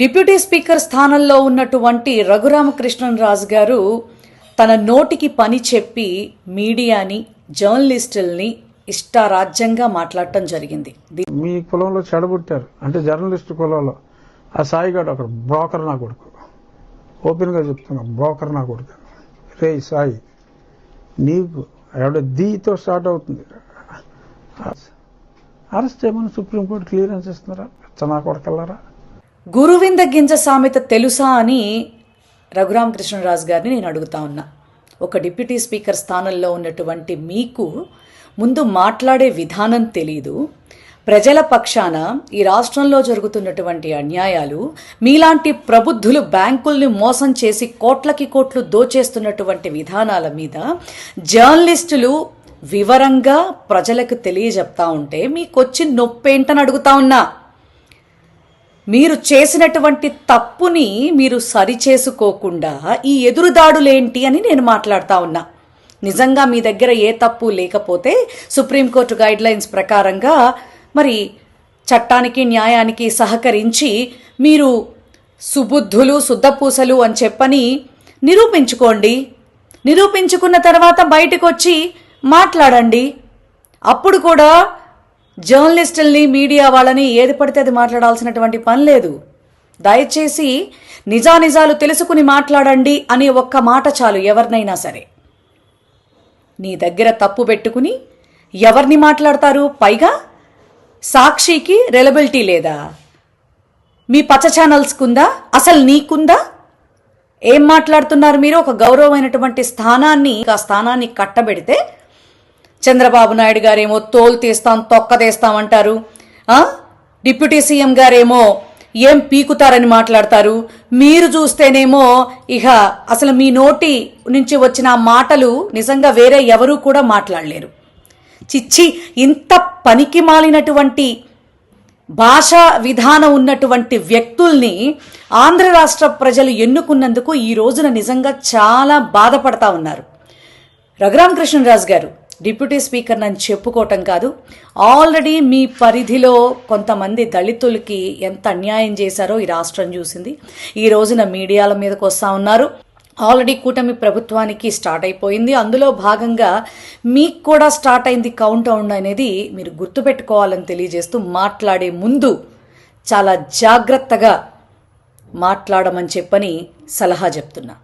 Deputy speaker స్థానంలో ఉన్నటువంటి రఘురామకృష్ణరాజు గారు తన నోటికి పని చెప్పి మీడియాని జర్నలిస్టుల్ని ఇష్టారాజ్యంగా మాట్లాడటం జరిగింది. మీ కులంలో చెడబుట్టారు అంటే జర్నలిస్టు కులంలో ఆ సాయిగాడు అక్కడ బ్రోకర్ నా కొడుకు, ఓపెన్ గా చెప్తున్నా, బ్రోకర్ నా కొడుకు. రే సాయి, నీకు ఎవడ దీతో స్టార్ట్ అవుతుంది, అరెస్ట్ చేయమని సుప్రీంకోర్టు క్లియరెన్స్ ఇస్తున్నారా? నా కొడకల్లారా. గురువింద గింజ సామెత తెలుసా అని రఘురామకృష్ణరాజు గారిని నేను అడుగుతా ఉన్నా. ఒక డిప్యూటీ స్పీకర్ స్థానంలో ఉన్నటువంటి మీకు ముందు మాట్లాడే విధానం తెలీదు. ప్రజల పక్షాన ఈ రాష్ట్రంలో జరుగుతున్నటువంటి అన్యాయాలు, మీలాంటి ప్రబుద్ధులు బ్యాంకుల్ని మోసం చేసి కోట్లకి కోట్లు దోచేస్తున్నటువంటి విధానాల మీద జర్నలిస్టులు వివరంగా ప్రజలకు తెలియజెప్తా ఉంటే మీకొచ్చి నొప్పేంటని అడుగుతా ఉన్నా. మీరు చేసినటువంటి తప్పుని మీరు సరిచేసుకోకుండా ఈ ఎదురుదాడులేంటి అని నేను మాట్లాడుతా ఉన్నా. నిజంగా మీ దగ్గర ఏ తప్పు లేకపోతే సుప్రీంకోర్టు గైడ్ లైన్స్ ప్రకారంగా మరి చట్టానికి న్యాయానికి సహకరించి మీరు సుబుద్ధులు శుద్ధపూసలు అని చెప్పని నిరూపించుకోండి. నిరూపించుకున్న తర్వాత బయటకు వచ్చి మాట్లాడండి. అప్పుడు కూడా జర్నలిస్టుల్ని, మీడియా వాళ్ళని ఏది పడితే అది మాట్లాడాల్సినటువంటి పని లేదు. దయచేసి నిజానిజాలు తెలుసుకుని మాట్లాడండి అనే ఒక్క మాట చాలు ఎవరినైనా సరే. నీ దగ్గర తప్పు పెట్టుకుని ఎవరిని మాట్లాడతారు? పైగా సాక్షికి రెలబిలిటీ లేదా? మీ పచ్చ ఛానల్స్కి ఉందా? అసలు నీకుందా? ఏం మాట్లాడుతున్నారు మీరు? ఒక గౌరవమైనటువంటి స్థానాన్ని, ఆ స్థానాన్ని కట్టబెడితే చంద్రబాబు నాయుడు గారేమో తోలు తీస్తాం తొక్క తీస్తామంటారు, డిప్యూటీ సీఎం గారేమో ఏం పీకుతారని మాట్లాడతారు. మీరు చూస్తేనేమో ఇక అసలు మీ నోటి నుంచి వచ్చిన మాటలు నిజంగా వేరే ఎవరూ కూడా మాట్లాడలేరు. చిచ్చి, ఇంత పనికి మాలినటువంటి భాషా విధానం ఉన్నటువంటి వ్యక్తుల్ని ఆంధ్ర రాష్ట్ర ప్రజలు ఎన్నుకున్నందుకు ఈ రోజున నిజంగా చాలా బాధపడతా ఉన్నారు. రఘురామకృష్ణరాజు గారు డిప్యూటీ స్పీకర్ అని చెప్పుకోవటం కాదు, ఆల్రెడీ మీ పరిధిలో కొంతమంది దళితులకి ఎంత అన్యాయం చేశారో ఈ రాష్ట్రం చూసింది. ఈ రోజున మీడియాల మీదకి వస్తూ ఉన్నారు. ఆల్రెడీ కూటమి ప్రభుత్వానికి స్టార్ట్ అయిపోయింది. అందులో భాగంగా మీకు కూడా స్టార్ట్ అయింది కౌంట్ డౌన్ అనేది మీరు గుర్తుపెట్టుకోవాలని తెలియజేస్తూ, మాట్లాడే ముందు చాలా జాగ్రత్తగా మాట్లాడమని చెప్పని సలహా చెప్తున్నా.